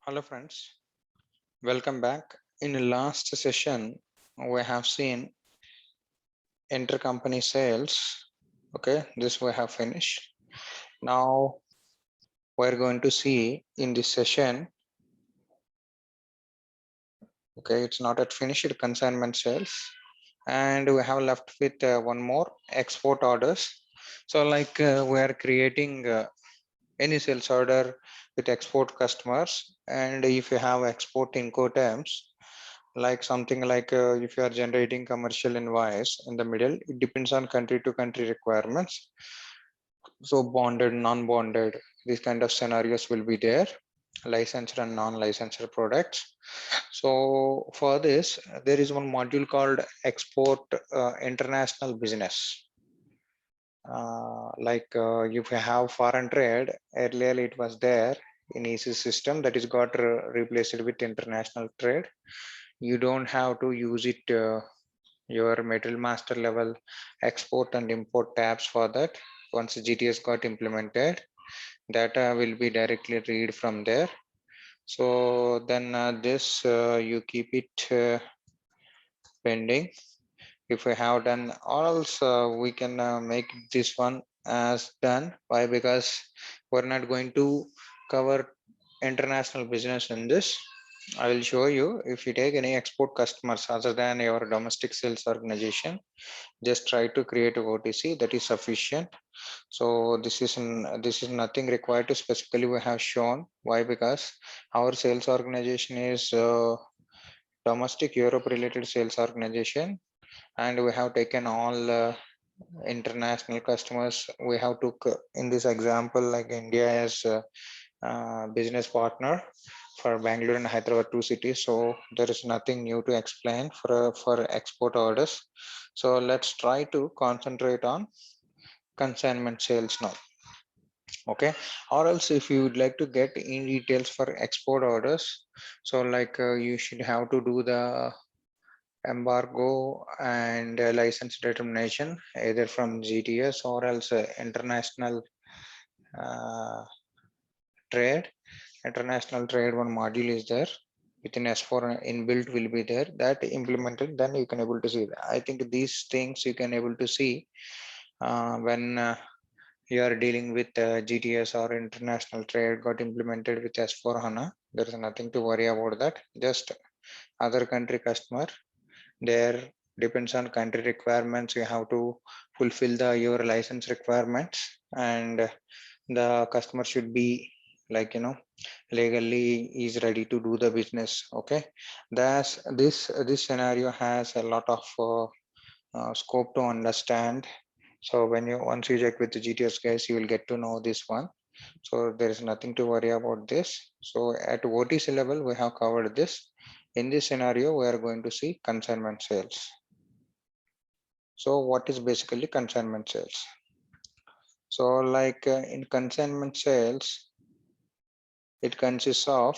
Hello friends, welcome back. In the last session, we have seen intercompany sales. Okay, this we have finished. Now we're going to see in this session, okay, it's not yet finished, consignment sales. And we have left with one more export orders. So we are creating any sales order with export customers. And if you have export Incoterms, like something like if you are generating commercial invoice in the middle, it depends on country to country requirements. So bonded, non-bonded, these kind of scenarios will be there, licensed and non-licensed products. So for this, there is one module called export international business. If you have foreign trade, earlier it was there in EC system, that is got replaced with international trade. You don't have to use it your material master level export and import tabs for that. Once GTS got implemented, data will be directly read from there. So then this you keep it pending. If we have done, or else we can make this one as done. Why? Because we're not going to cover international business in this. I will show you. If you take any export customers other than your domestic sales organization, just try to create a OTC, that is sufficient. So this is nothing required to specifically we have shown. Why? Because our sales organization is domestic Europe related sales organization, and we have taken all international customers. We have took in this example like India as business partner for Bangalore and Hyderabad, two cities. So there is nothing new to explain for export orders. So let's try to concentrate on consignment sales now. Okay, or else if you would like to get in details for export orders, so you should have to do the embargo and license determination either from GTS or else international uh, trade. International trade one module is there within S4 inbuilt will be there, that implemented, then you can able to see that. I think these things you can able to see when you are dealing with GTS or international trade got implemented with S4 HANA. There is nothing to worry about that. Just other country customer, there depends on country requirements. You have to fulfill the your license requirements, and the customer should be legally is ready to do the business. Okay, that's this scenario has a lot of scope to understand. So when you once you check with the GTS guys, you will get to know this one. So there is nothing to worry about this. So at OTC level, we have covered this. In this scenario, we are going to see consignment sales. So what is basically consignment sales? So in consignment sales, it consists of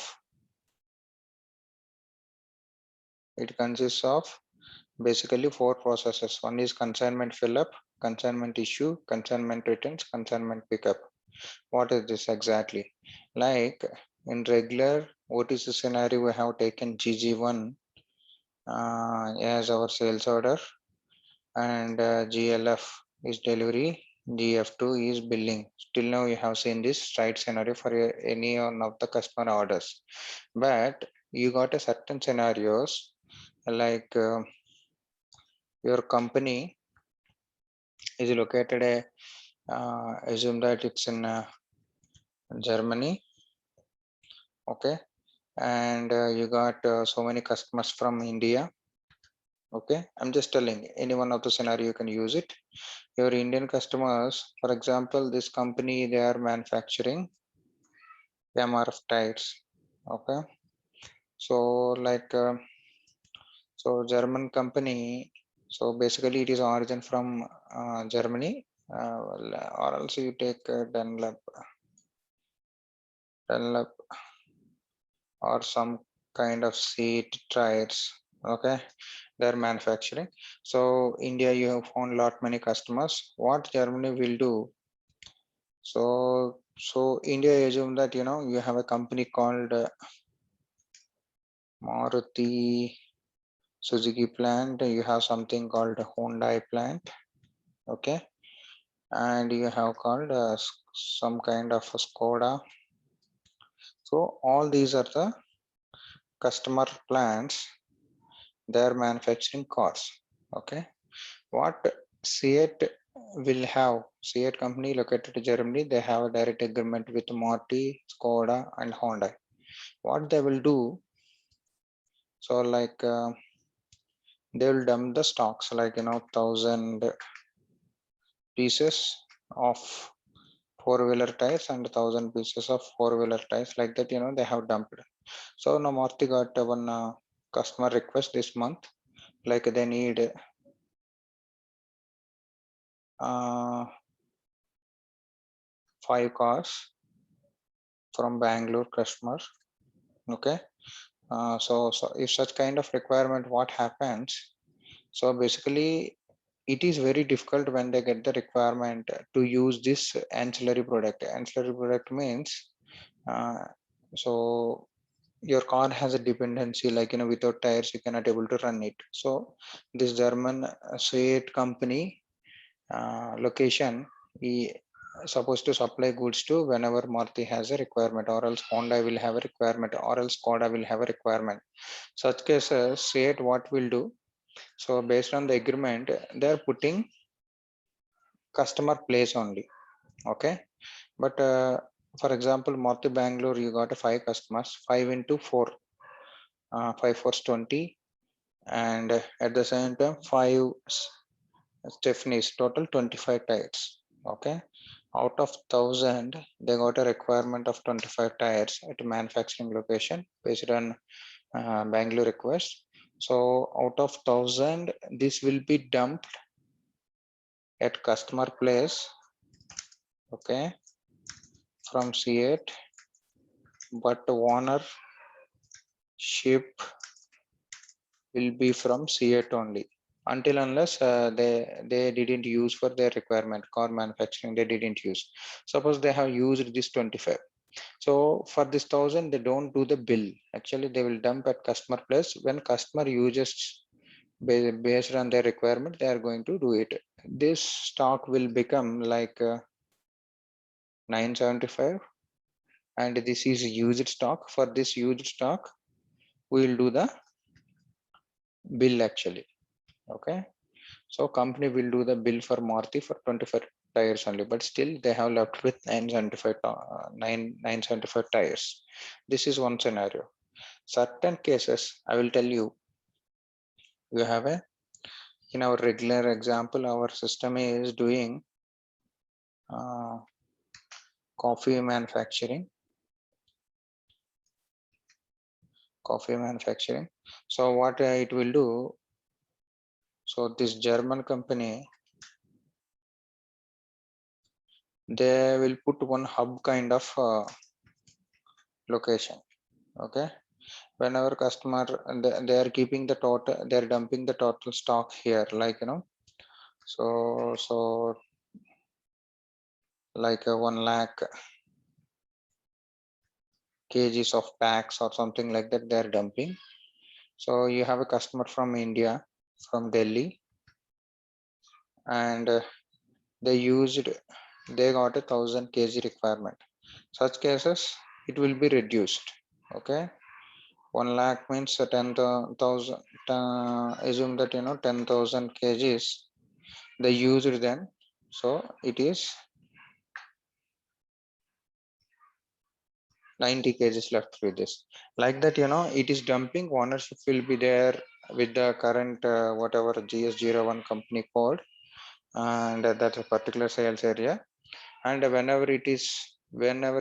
basically four processes. One is consignment fill up, consignment issue, consignment returns, consignment pickup. What is this exactly? Like in regular OTC scenario, we have taken GG1 as our sales order, and GLF is delivery, GF2 is billing. Till now you have seen this right scenario for any one of the customer orders, but you got a certain scenarios like your company is located assume that it's in Germany. Okay, and you got so many customers from India. Okay, I'm just telling any one of the scenario you can use it. Your Indian customers, for example, this company, they are manufacturing MRF tires. Okay, so so German company, so basically it is origin from Germany, or else you take Dunlop or some kind of seat tires. Okay, they're manufacturing. So India, you have found lot many customers. What Germany will do? So India assume that you have a company called Maruti Suzuki plant, you have something called a Hyundai plant, okay, and you have called some kind of a Skoda. So all these are the customer plants. They are manufacturing cars, okay. What Seat will have, Seat company located in Germany, they have a direct agreement with Maruti, Skoda, and Hyundai. What they will do, so like they will dump the stocks, like 1,000 pieces of four-wheeler tires and 1,000 pieces of four-wheeler tires, like that, they have dumped. So now Maruti got one customer request this month, like they need uh, 5 cars from Bangalore customer, okay. So if such kind of requirement, what happens? So basically, it is very difficult when they get the requirement to use this ancillary product. Ancillary product means, uh, so your car has a dependency, like without tires you cannot able to run it. So this German Seat company location, he supposed to supply goods to whenever Maruti has a requirement, or else Honda will have a requirement, or else Skoda will have a requirement. Such cases, Seat what will do? So based on the agreement, they are putting customer place only, okay. But for example, Maruti Bangalore, you got a 5 customers, 5 into 4, 5 4 20, and at the same time 5 Stephanie's, total 25 tires, okay. Out of 1,000, they got a requirement of 25 tires at manufacturing location based on Bangalore request. So out of 1,000, this will be dumped at customer place, okay, from C8, but ownership will be from C8 only, until unless they didn't use for their requirement, car manufacturing they didn't use. Suppose they have used this 25. So for this 1,000, they don't do the bill. Actually, they will dump at customer place. When customer uses based on their requirement, they are going to do it. This stock will become like 975, and this is used stock. For this used stock, we will do the bill actually, okay. So company will do the bill for Maruti for 25 tires only, but still they have left with 975 tires. This is one scenario. Certain cases, I will tell you, you have a, in our regular example, our system is doing uh, coffee manufacturing. So what it will do, so this German company, they will put one hub kind of location, okay. Whenever customer, they are keeping the total, they are dumping the total stock here, like so like 1 lakh kgs of packs or something like that they are dumping. So you have a customer from India, from Delhi, and they got a 1,000 kg requirement. Such cases, it will be reduced, okay. 1 lakh means 10,000, assume that 10,000 kgs they used then, so it is 90 kgs left with this, like that, it is dumping. Ownership will be there with the current whatever GS01 company code, and that's a particular sales area. And whenever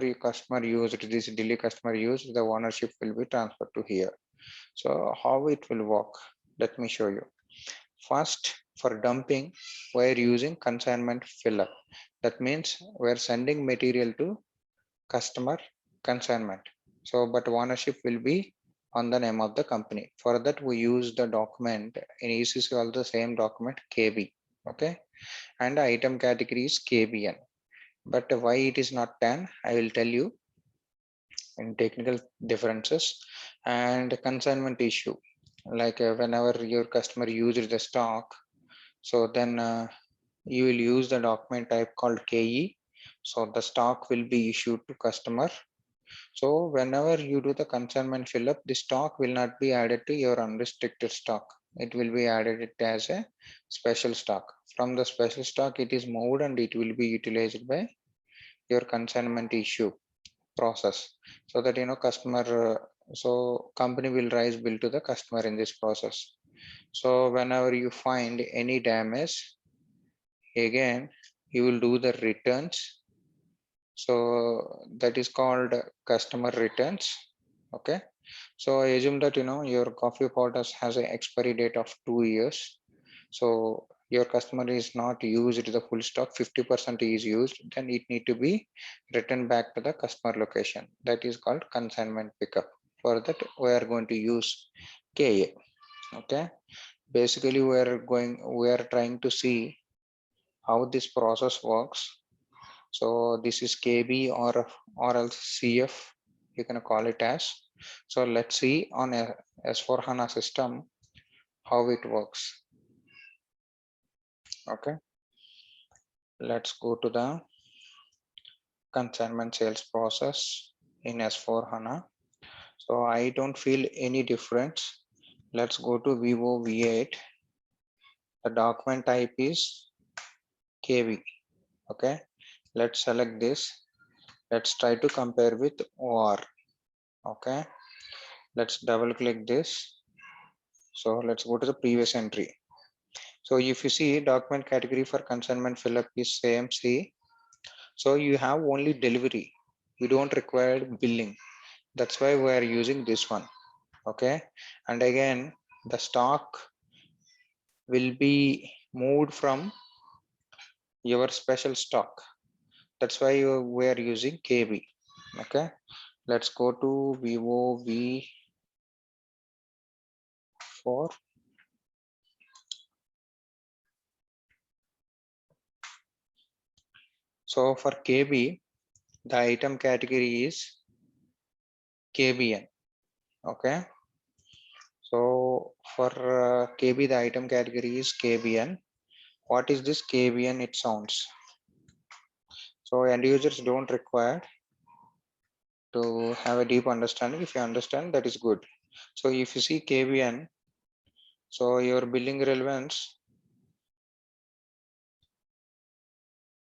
your customer used this, Delhi customer used, the ownership will be transferred to here. So how it will work, let me show you. First, for dumping, we're using consignment filler. That means we're sending material to customer consignment. So, but ownership will be on the name of the company. For that, we use the document in ECC, all the same document KB. Okay, and the item category is KBN. But why it is not 10, I will tell you. in technical differences. And consignment issue, like whenever your customer uses the stock, so then you will use the document type called KE. So the stock will be issued to customer. So whenever you do the consignment fill up, the stock will not be added to your unrestricted stock. It will be added it as a special stock. From the special stock, it is moved and it will be utilized by your consignment issue process. So that customer, so company will raise bill to the customer in this process. So whenever you find any damage, again you will do the returns. So that is called customer returns. Okay. So I assume that your coffee powder has an expiry date of 2 years. So your customer is not used the full stock, 50% is used, then it need to be returned back to the customer location. That is called consignment pickup. For that, we are going to use KA. Okay. Basically, we are trying to see how this process works. So this is KB or else CF, you can call it as. So let's see on a S4 HANA system how it works. Okay, let's go to the consignment sales process in S4 HANA. So I don't feel any difference. Let's go to Vivo V8. The document type is KV. Okay, let's select this. Let's try to compare with OR. Okay, let's double click this. So let's go to the previous entry. So if you see document category for consignment fill up is same C. So you have only delivery. You don't require billing. That's why we are using this one. Okay. And again, the stock will be moved from your special stock. That's why we are using KB. Okay. Let's go to Vivo V4. So for KB, the item category is KBN. Okay. So for KB, the item category is KBN. What is this KBN? It sounds. So end users don't require to have a deep understanding. If you understand, that is good. So if you see KBN, so your billing relevance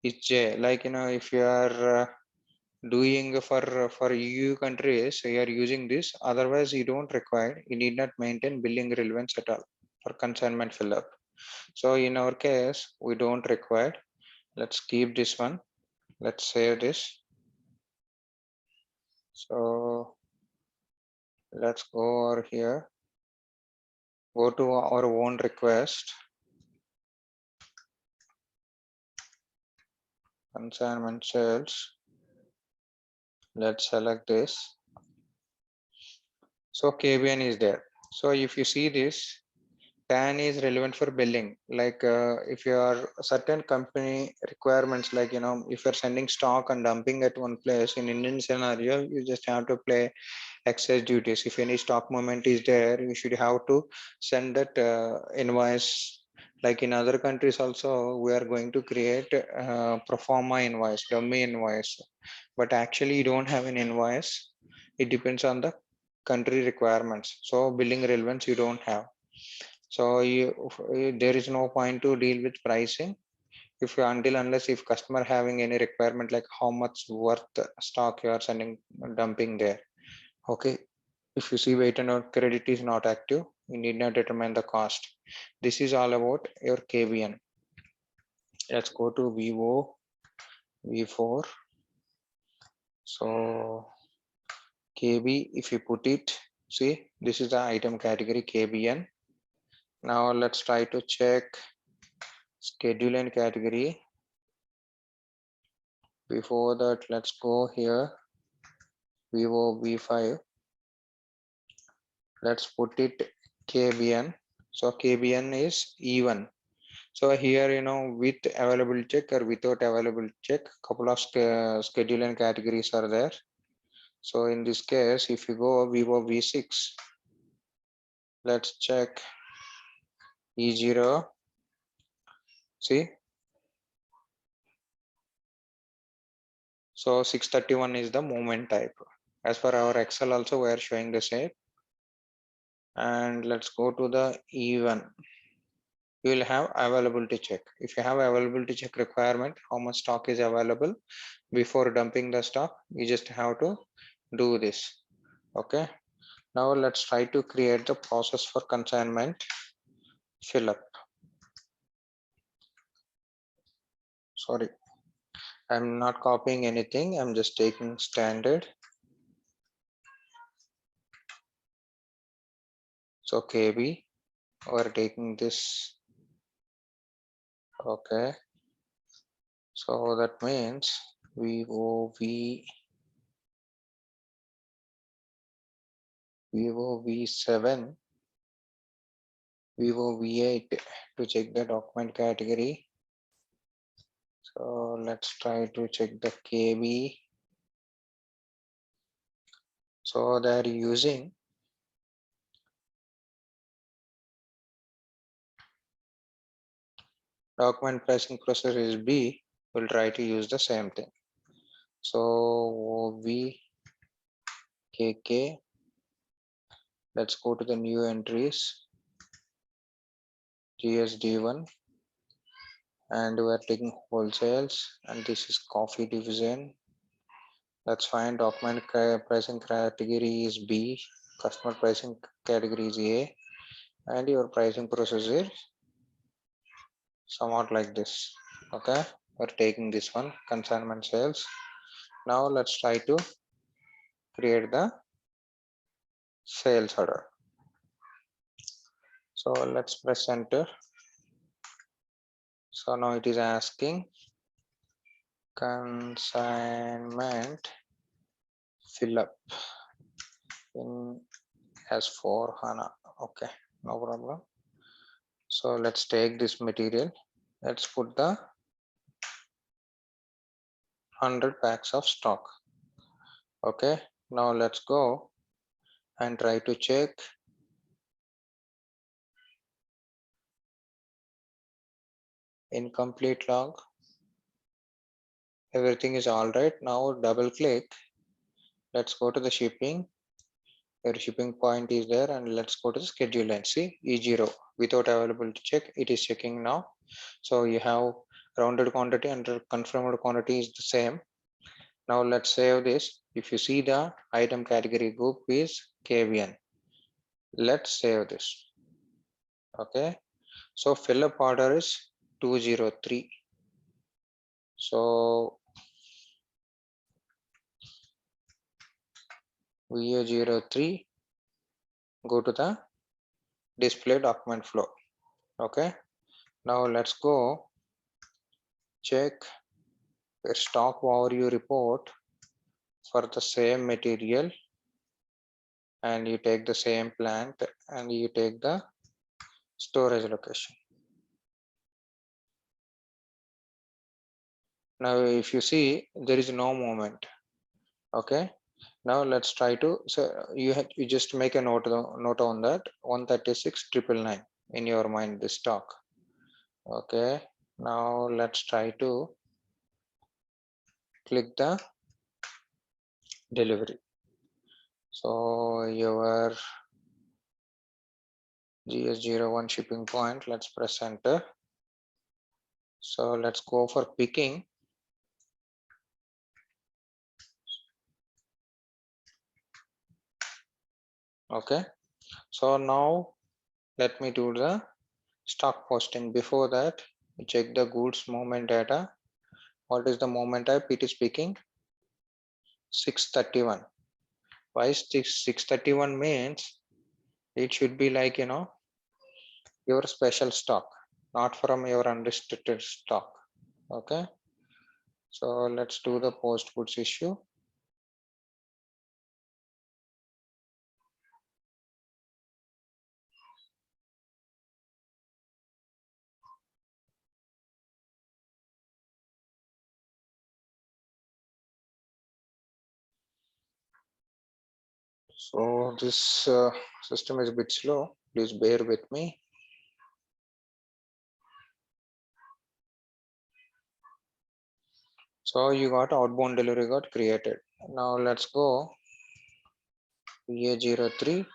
is J. Like if you are doing for EU countries, so you are using this. Otherwise, you don't require. You need not maintain billing relevance at all for consignment fill up. So in our case, we don't require. Let's keep this one. Let's save this. So let's go over here. Go to our own request. Consignment sales. Let's select this. So KBN is there. So if you see this, TAN is relevant for billing. Like if you are certain company requirements, like if you're sending stock and dumping at one place in Indian scenario, you just have to play excess duties. If any stock movement is there, you should have to send that invoice. Like in other countries also, we are going to create pro forma invoice, dummy invoice, but actually you don't have an invoice. It depends on the country requirements. So billing relevance you don't have. So there is no point to deal with pricing if you until unless if customer having any requirement like how much worth stock you are sending dumping there. Okay, if you see weight and credit is not active, you need not determine the cost. This is all about your KBN. Let's go to Vivo V4. So KB, if you put it, see this is the item category KBN. Now let's try to check schedule and category. Before that, let's go here, Vivo V5. Let's put it KBN. So KBN is even. So here, with available check or without available check, couple of schedule and categories are there. So in this case, if you go Vivo V6, let's check E0. See, so 631 is the movement type. As per our Excel also, we are showing the same. And let's go to the E1. You will have availability check. If you have availability check requirement, how much stock is available before dumping the stock, you just have to do this. Okay. Now let's try to create the process for consignment fill up. Sorry, I'm not copying anything. I'm just taking standard. So KB, we're taking this. Okay. So that means Vivo V7, Vivo V8 to check the document category. So let's try to check the KB. So they're using document pricing process is B. We'll try to use the same thing. So VKK. Let's go to the new entries. GSD1, and we're taking wholesales, and this is coffee division. That's fine. Document pricing category is B, customer pricing category is A, and your pricing process is somewhat like this. Okay, we're taking this one, consignment sales. Now let's try to create the sales order. So let's press enter. So now it is asking consignment fill up in S4 HANA. Okay, no problem. So let's take this material. Let's put the 100 packs of stock. Okay, now let's go and try to check incomplete log. Everything is all right. Now double click. Let's go to the shipping. Your shipping point is there, and let's go to the schedule and see E0 without available to check. It is checking now. So you have rounded quantity and confirmed quantity is the same. Now let's save this. If you see the item category group is KVN. Let's save this. Okay. So fill up order is 203. So VA03, go to the display document flow. Okay. Now let's go check your stock overview report for the same material, and you take the same plant and you take the storage location. Now if you see, there is no movement. Okay, now let's try to, so you just make a note on that 136,999 in your mind, this stock. Okay, now let's try to click the delivery. So your GS01 shipping point, let's press enter. So let's go for picking. Okay, so now let me do the stock posting. Before that, check the goods movement data. What is the movement type? It is picking 631. Why is this 631? Means it should be like, your special stock, not from your unrestricted stock. Okay, so let's do the post goods issue. So this system is a bit slow. Please bear with me. So you got outbound delivery got created. Now let's go VA03.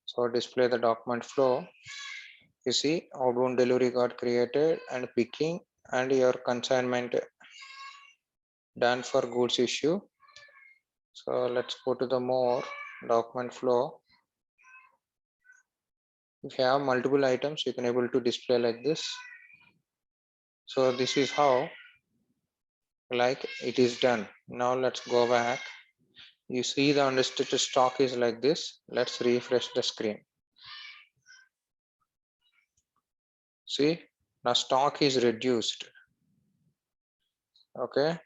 So display the document flow. You see outbound delivery got created and picking and your consignment done for goods issue. So let's go to the more document flow. If you have multiple items, you can able to display like this. So this is how like it is done. Now let's go back. You see the unrestricted stock is like this. Let's refresh the screen. See, now stock is reduced. Okay.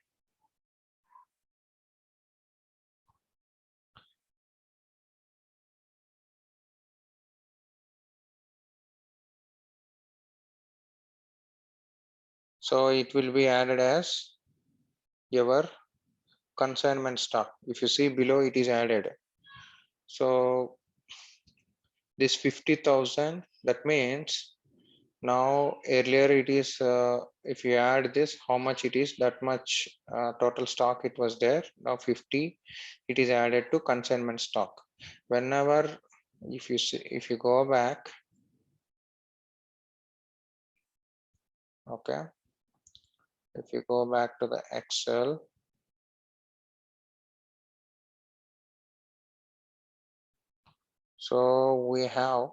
So it will be added as your consignment stock. If you see below, it is added. So this 50,000, that means now earlier it is, if you add this, how much it is, that much total stock it was there. Now 50, it is added to consignment stock. Whenever, if you see, if you go back, okay, if you go back to the Excel, so we have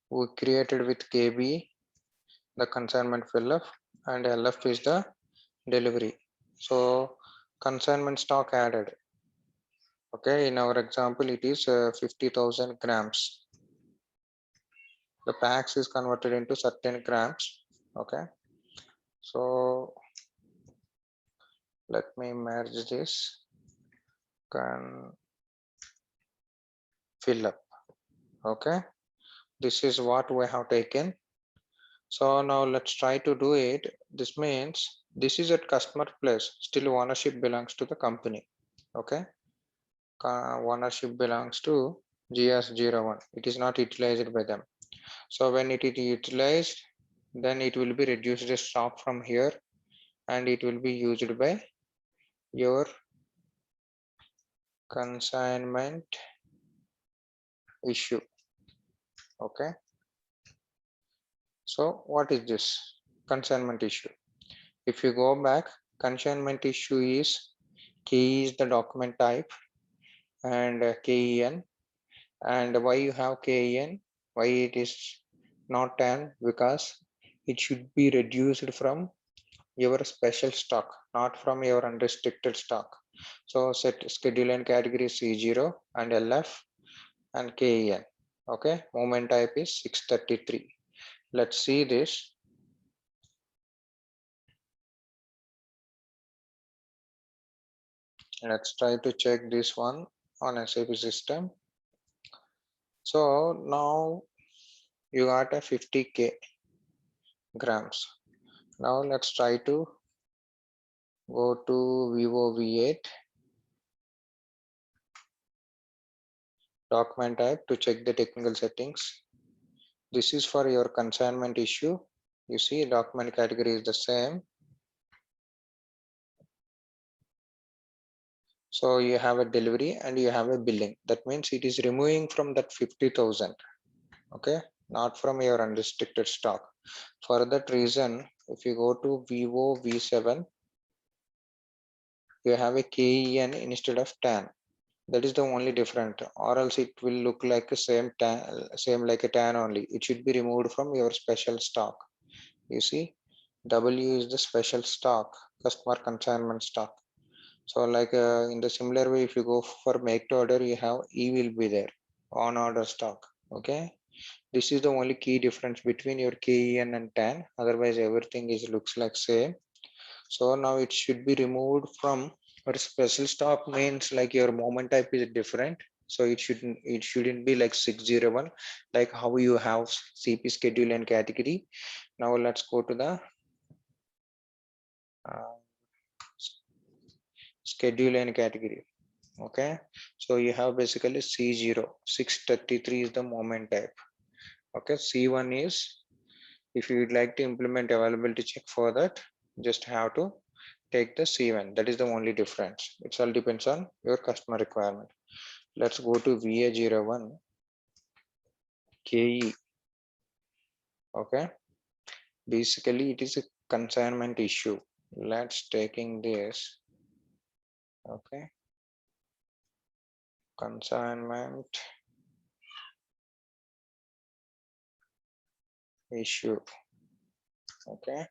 we created with KB the consignment fill up and LF is the delivery. So consignment stock added. Okay, in our example, it is 50,000 grams. The packs is converted into certain grams. Okay, so let me merge this. Can fill up. Okay, this is what we have taken. So now let's try to do it. This means this is at customer place. Still ownership belongs to the company. Okay, ownership belongs to GS01. It is not utilized by them. So when it is utilized, then it will be reduced the stock from here and it will be used by your consignment issue. Okay. So what is this consignment issue? If you go back, consignment issue is key is the document type and KEN. And why you have KEN? Why it is not 10? Because it should be reduced from your special stock, not from your unrestricted stock. So set schedule and category C0 and LF and KEN. Okay, moment type is 633. Let's see this. Let's try to check this one on SAP system. So now you got a 50K grams. Now let's try to go to Vivo V8 document type to check the technical settings. This is for your consignment issue. You see document category is the same. So you have a delivery and you have a billing. That means it is removing from that 50,000. Okay, not from your unrestricted stock. For that reason, if you go to Vivo V7, you have a KEN instead of TAN. That is the only different, or else it will look like the same TAN, same like a TAN only. It should be removed from your special stock. You see, W is the special stock, customer consignment stock. So like in the similar way, if you go for make to order, you have E will be there on order stock. Okay, this is the only key difference between your KEN and TAN. Otherwise, everything is looks like same. So now it should be removed from your special stock means like your moment type is different. So it shouldn't be like 601 like how you have CP schedule and category. Now let's go to the schedule and category. Okay, so you have basically C0, 633 is the moment type. Okay, C1 is, if you would like to implement availability check for that, just have to take the C1. That is the only difference. It all depends on your customer requirement. Let's go to VA01 KE. Okay, basically it is a consignment issue. Let's taking this. Okay, consignment issue. Okay,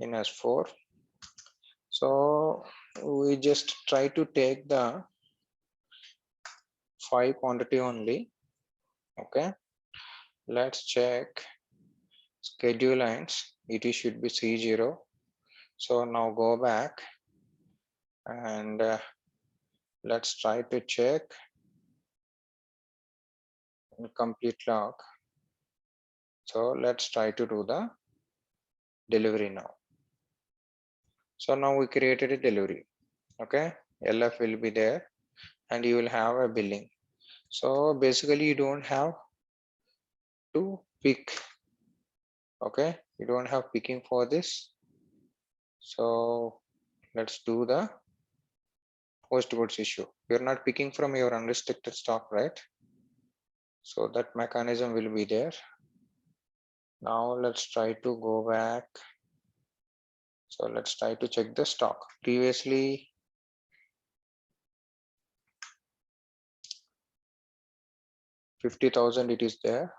in S4. So we just try to take the 5 quantity only. Okay, let's check schedule lines. It should be C0. So now go back and let's try to check complete log. So let's try to do the delivery now. So now we created a delivery. Okay, LF will be there and you will have a billing. So basically you don't have to pick. Okay, you don't have picking for this. So let's do the post goods issue. You're not picking from your unrestricted stock, right? So that mechanism will be there. Now let's try to go back. So let's try to check the stock. Previously, 50,000 it is there.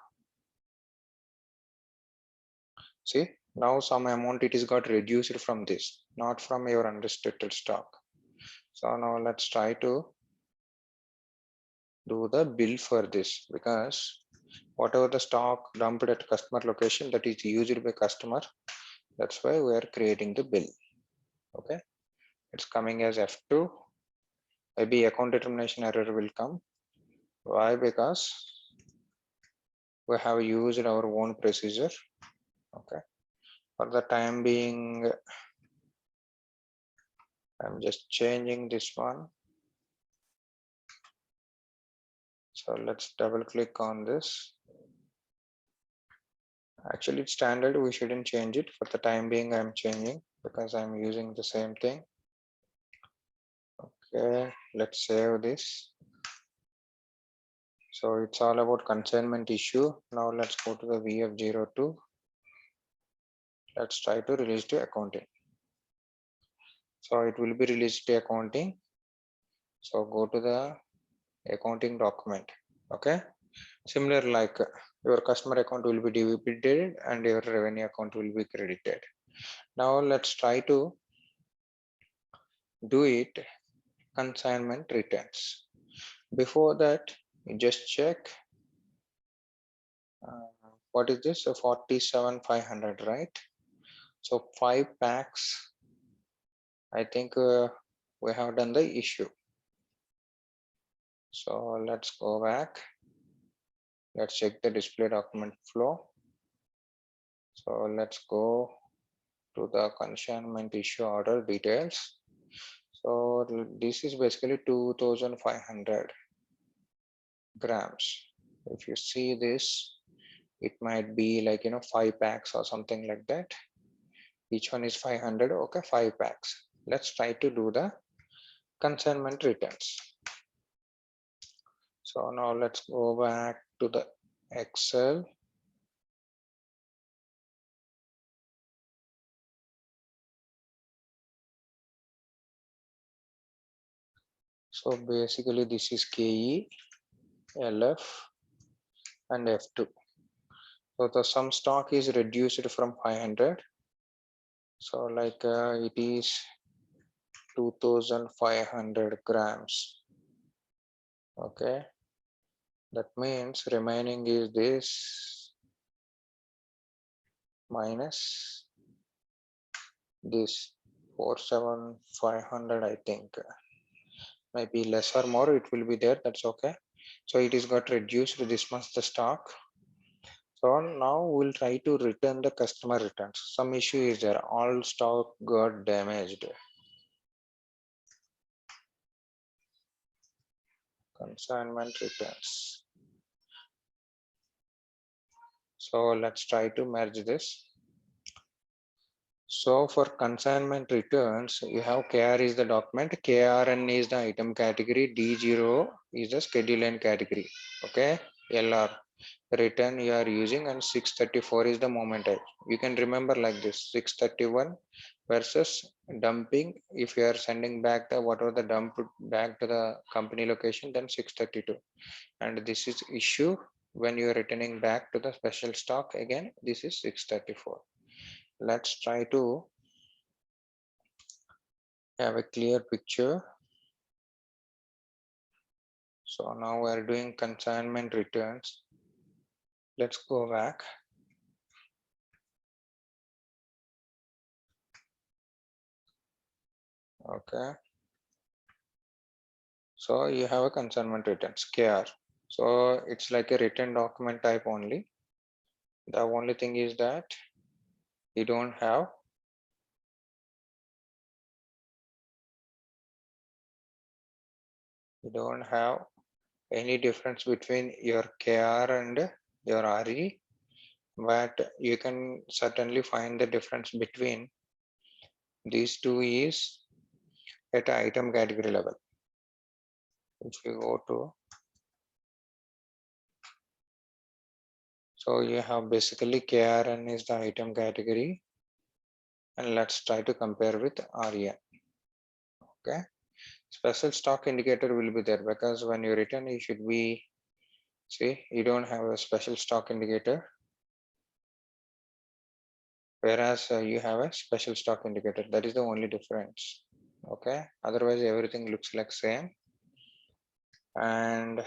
See, now some amount it is got reduced from this, not from your unrestricted stock. So now let's try to do the bill for this, because whatever the stock dumped at customer location, that is used by customer. That's why we are creating the bill. Okay, it's coming as F2. Maybe account determination error will come. Why? Because we have used our own procedure. Okay, for the time being, I'm just changing this one. So let's double click on this. Actually, it's standard. We shouldn't change it. For the time being, I'm changing because I'm using the same thing. Okay, let's save this. So it's all about consignment issue. Now let's go to the VF02. Let's try to release to accounting. So it will be released to accounting. So go to the accounting document. Okay, similar like your customer account will be debited and your revenue account will be credited. Now let's try to do it consignment returns. Before that, you just check what is this, 47,500, right? So 5 packs. I think we have done the issue. So let's go back. Let's check the display document flow. So let's go to the consignment issue order details. So this is basically 2,500 grams. If you see this, it might be like 5 packs or something like that. Each one is 500. Okay, 5 packs. Let's try to do the consignment returns. So now let's go back to the Excel. So basically this is KE, LF and F2. So the sum stock is reduced from 500. So like it is 2,500 grams. Okay, that means remaining is this minus this 47,500. I think maybe less or more it will be there. That's okay. So it is got reduced this much the stock. So now we'll try to return the customer returns. Some issue is there. All stock got damaged. consignment returns. So let's try to merge this. So for consignment returns, you have KR is the document, KRN is the item category, D0 is the schedule and category. Okay, LR return you are using, and 634 is the moment type. You can remember like this: 631 versus dumping. If you are sending back the whatever the dump back to the company location, then 632. And this is issue when you are returning back to the special stock, again this is 634. Let's try to have a clear picture. So now we are doing consignment returns. Let's go back. Okay, so you have a consignment returns KR. So it's like a written document type only. The only thing is that you don't have any difference between your KR and your RE, but you can certainly find the difference between these two is at item category level. If you go to, so you have basically KRN is the item category, and let's try to compare with REN. Okay, special stock indicator will be there because when you return, you should be, see, you don't have a special stock indicator, whereas you have a special stock indicator. That is the only difference. Okay, otherwise everything looks like same. And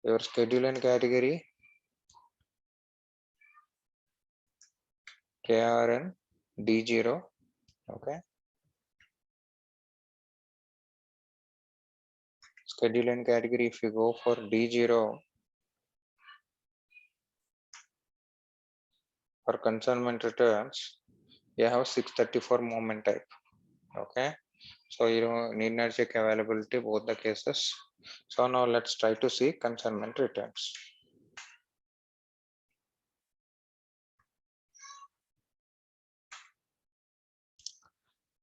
your schedule and category, KRN D0. Okay, schedule and category, if you go for D0 for consignment returns, you have 634 moment type. Okay, so you don't need not check availability both the cases. So now let's try to see consignment returns.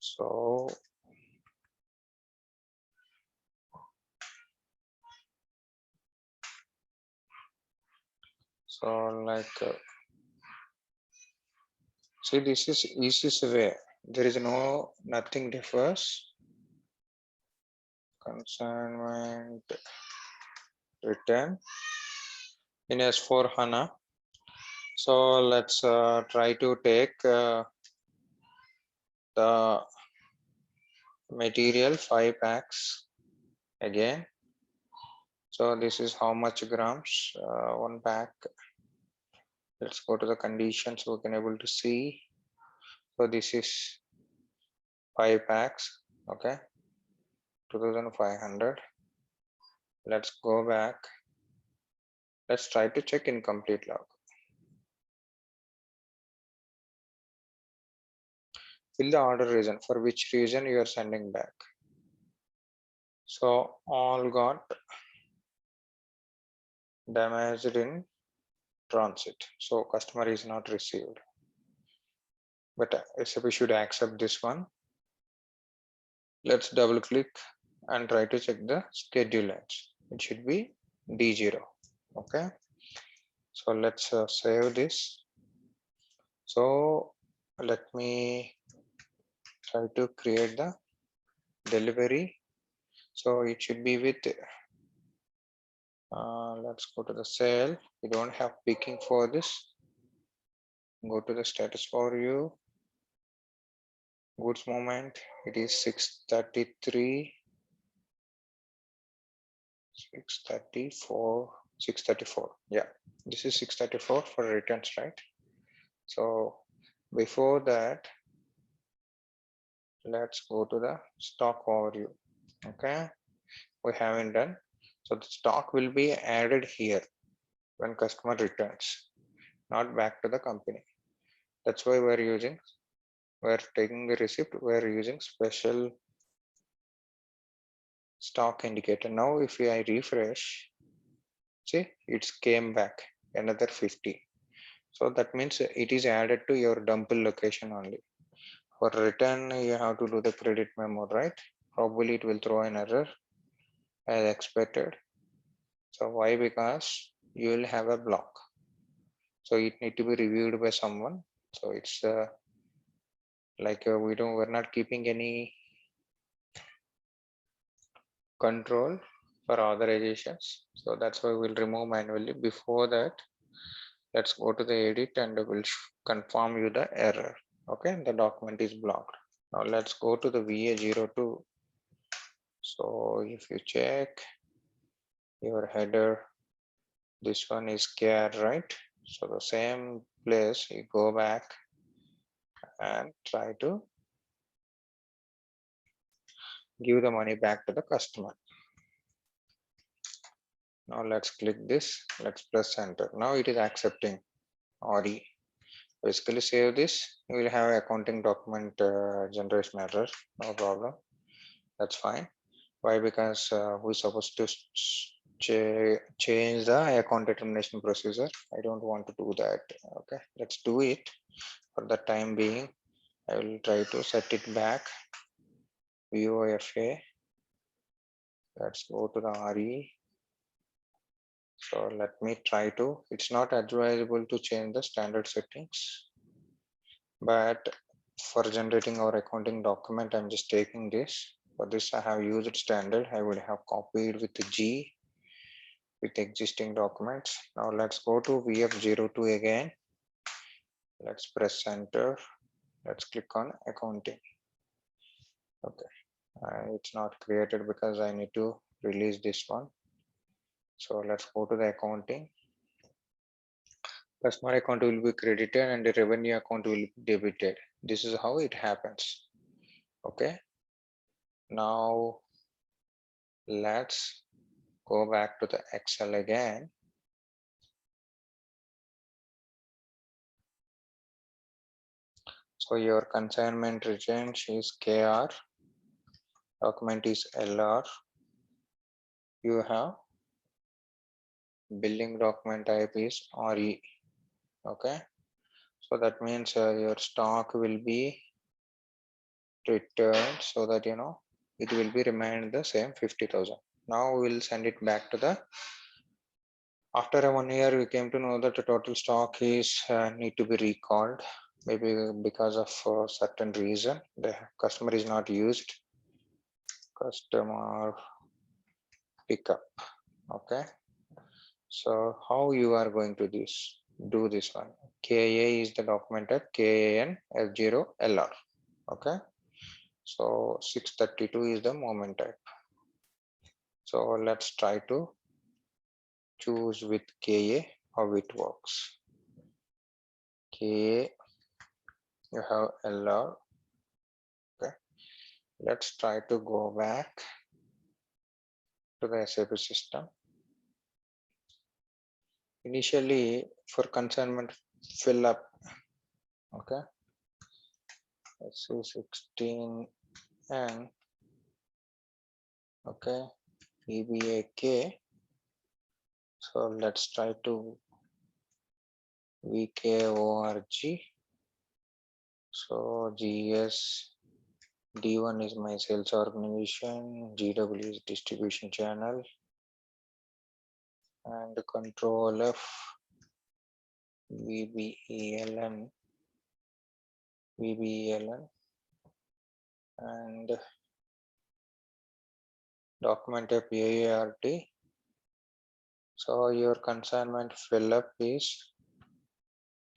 So like see, this is easiest way. There is nothing differs. Consignment return in S4 HANA. So let's try to take the material 5 packs again. So this is how much grams, 1 pack. Let's go to the conditions so we can able to see. So this is 5 packs. Okay, 2500. Let's go back. Let's try to check incomplete log. Fill the order reason, for which reason you are sending back. So all got damaged in transit. So customer is not received. But SAP should accept this one. Let's double click and try to check the schedule lines. It should be D0. Okay. So let's save this. So let me try to create the delivery. So it should be with, let's go to the sale. We don't have picking for this. Go to the status overview. Goods movement. It is 633. 634. Yeah, this is 634 for returns, right? So before that, let's go to the stock overview. Okay, we haven't done. So the stock will be added here when customer returns, not back to the company. That's why we're taking the receipt, we're using special stock indicator. Now if I refresh, see it's came back another 50. So that means it is added to your dumple location only. For return, you have to do the credit memo, right? Probably it will throw an error as expected. So why? Because you will have a block. So it need to be reviewed by someone. So it's we're not keeping any control for authorizations. So that's why we'll remove manually. Before that, let's go to the edit and we'll confirm you the error. Okay, the document is blocked. Now let's go to the VA02. So if you check your header, this one is care, right? So the same place you go back and try to give the money back to the customer. Now let's click this, let's press enter. Now it is accepting RE. Basically save this, you will have accounting document generation error, no problem, that's fine. Why? Because we're supposed to change the account determination procedure. I don't want to do that. Okay, let's do it. For the time being, I will try to set it back. VOFA. Let's go to the RE. So let me try to. It's not advisable to change the standard settings, but for generating our accounting document, I'm just taking this. For this, I have used standard. I would have copied with the G with existing documents. Now let's go to VF02 again. Let's press enter. Let's click on accounting. Okay, it's not created because I need to release this one. So let's go to the accounting. Customer account will be credited and the revenue account will be debited. This is how it happens. Okay, now let's go back to the Excel again. So your consignment return is KR, document is LR. You have billing document type is RE. Okay, so that means your stock will be returned so that it will be remained the same 50,000. Now we'll send it back to the. After 1 year, we came to know that the total stock is need to be recalled. Maybe because of certain reason, the customer is not used. Customer pickup. Okay. So how you are going to do this one? KA is the document type, KAN F0LR. Okay. So 632 is the moment type. So let's try to choose with KA how it works. KA, you have LR. Okay. Let's try to go back to the SAP system. Initially for consignment fill up. Okay. Let's see 16 and okay, EBAK. So let's try to VKORG. So GS D1 is my sales organization, GW is distribution channel, and control F VBELN and document type AART. So your consignment fill up is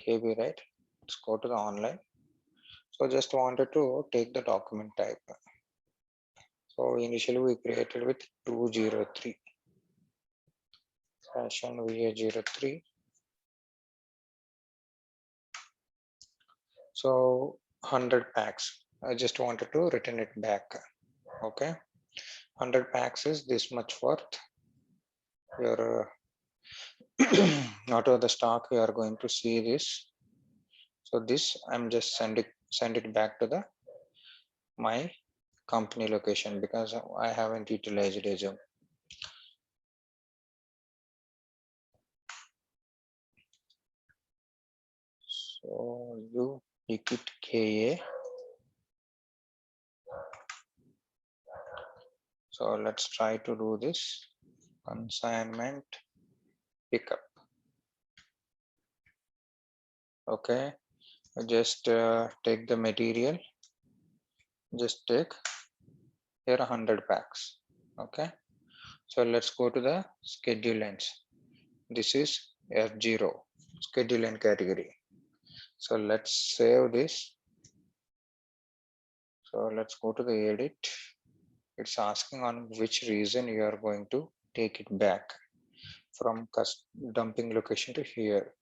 KB, right? Let's go to the online. So just wanted to take the document type. So initially we created with 203 fashion VA03. So 100 packs. I just wanted to return it back. Okay, 100 packs is this much worth. Your out of the stock we are going to see this. So this I'm just send it back to the my company location because I haven't utilized resume. So you ticket KA. So let's try to do this consignment pickup. Okay, just take the material. Just take here 100 packs. Okay, so let's go to the schedule ends. This is F0 schedule end category. So let's save this. So let's go to the edit. It's asking on which reason you are going to take it back from dumping location to here.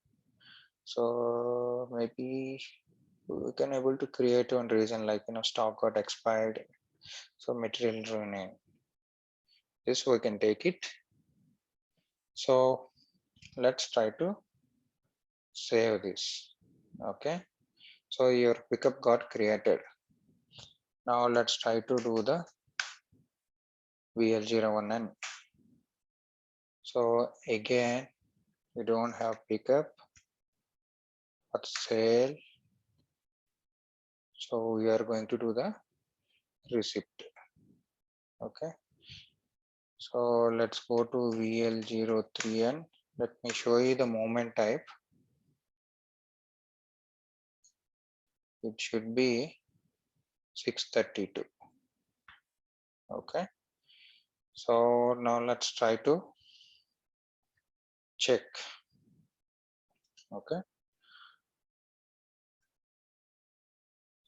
So maybe we can able to create one reason like stock got expired. So material rename. This we can take it. So let's try to save this. Okay. So your pickup got created. Now let's try to do the VL01N. So again, we don't have pickup but sale. So we are going to do the receipt. Okay. So let's go to VL03N. Let me show you the moment type. It should be 632. Okay. So now let's try to check. Okay.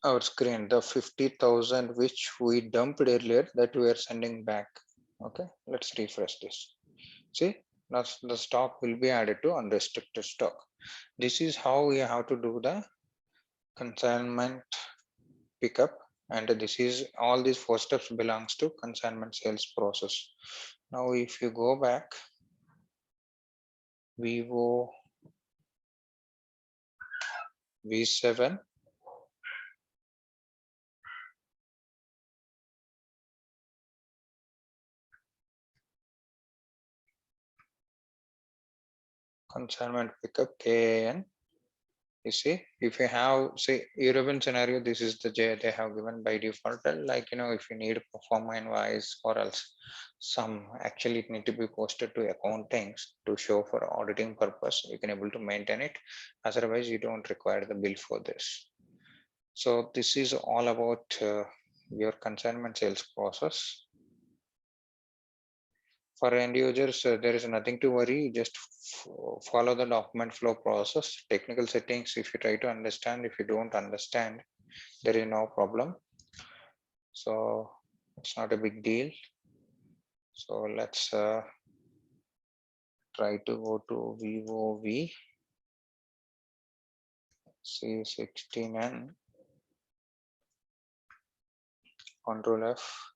Our screen, the 50,000 which we dumped earlier, that we are sending back. Okay. Let's refresh this. See, now the stock will be added to unrestricted stock. This is how we have to do the consignment pickup, and this is all these 4 steps belongs to consignment sales process. Now if you go back, Vivo V7, consignment pickup KAN. You see, if you have say European scenario, this is the J they have given by default. Like if you need perform invoice or else some actually it need to be posted to accountings to show for auditing purpose, you can able to maintain it. Otherwise, you don't require the bill for this. So this is all about your consignment sales process. For end users, there is nothing to worry. Just follow the document flow process. Technical settings, if you try to understand, if you don't understand, there is no problem. So it's not a big deal. So let's try to go to Vivo V16 and Control F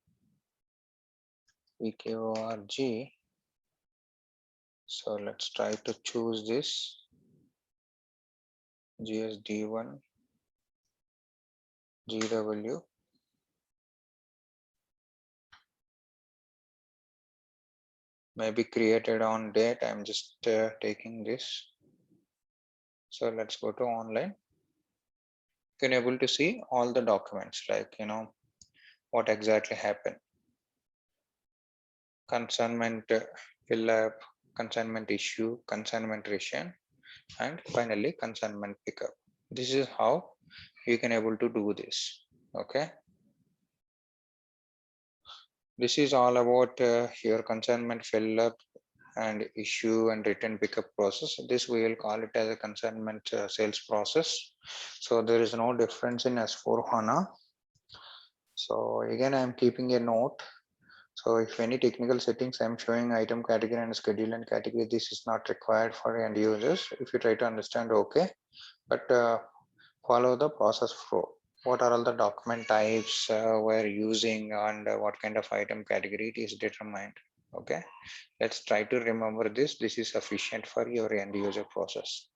VKORG. So let's try to choose this GSD1 GW. Maybe created on date. I'm just taking this. So let's go to online. You can able to see all the documents like what exactly happened. Consignment fill up, consignment issue, consignment return, and finally consignment pickup. This is how you can able to do this. Okay. This is all about your consignment fill up and issue and return pickup process. This we will call it as a consignment sales process. So there is no difference in S4 HANA. So again, I'm keeping a note. So if any technical settings, I'm showing item category and schedule and category. This is not required for end users. If you try to understand, okay, but follow the process flow. What are all the document types we're using and what kind of item category it is determined. Okay, let's try to remember this. This is sufficient for your end user process.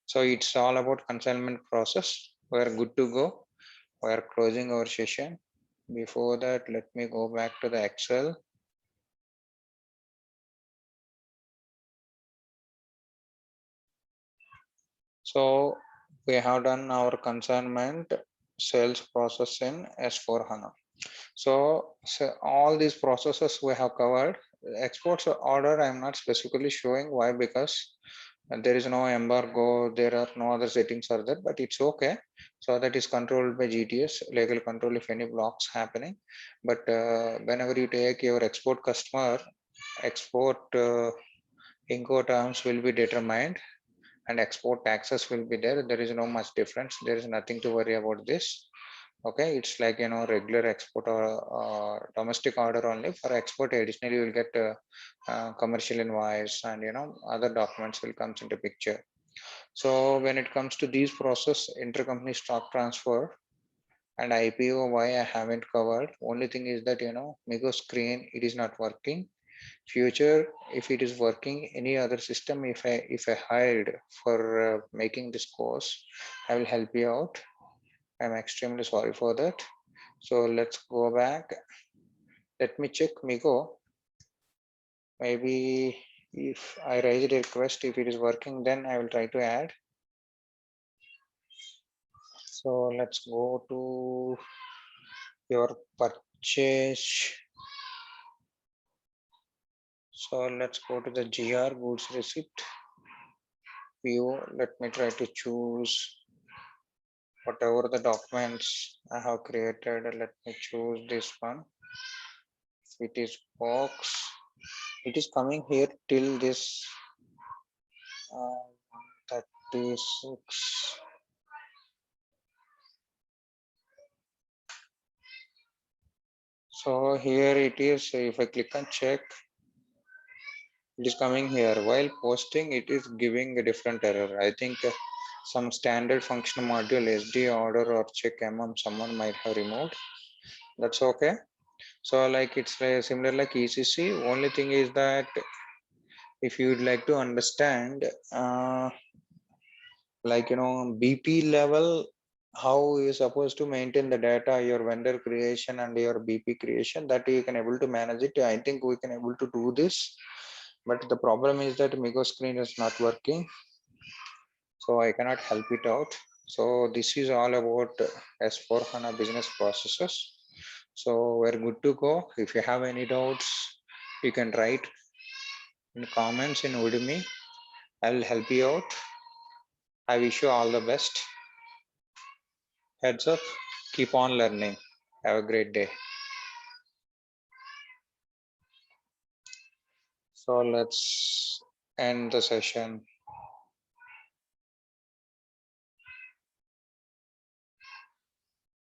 So it's all about consignment process. We're good to go. We're closing our session. Before that, let me go back to the Excel. So we have done our consignment sales process in S/4HANA. So all these processes we have covered. Exports order I'm not specifically showing. Why? Because there is no embargo, there are no other settings are there, but it's okay. So that is controlled by GTS, legal control if any blocks happening. But whenever you take your export customer, export Incoterms will be determined and export taxes will be there. There is no much difference. There is nothing to worry about this. Okay, it's like regular export or domestic order only. For export, additionally you will get commercial invoice and other documents will comes into picture. So when it comes to these process, intercompany stock transfer and IPO, why I haven't covered. Only thing is that Migo screen it is not working. Future, if it is working, any other system, if I hired for making this course, I will help you out. I'm extremely sorry for that. So let's go back. Let me check Migo. Maybe if I raise a request, if it is working, then I will try to add. So let's go to your purchase. So let's go to the GR goods receipt view. Let me try to choose whatever the documents I have created. Let me choose this one. It is box. It is coming here till this 36. So here it is. If I click on check, it is coming here. While posting, it is giving a different error. I think some standard function module SD order or check someone might have removed. That's okay. So like it's similar like ECC. Only thing is that if you'd like to understand BP level, how you supposed to maintain the data, your vendor creation and your BP creation, that you can able to manage it. I think we can able to do this, but the problem is that Migo screen is not working, so I cannot help it out. So this is all about S/4HANA business processes. So we're good to go. If you have any doubts, you can write in comments in Udemy. I will help you out. I wish you all the best. Heads up, keep on learning. Have a great day. So let's end the session.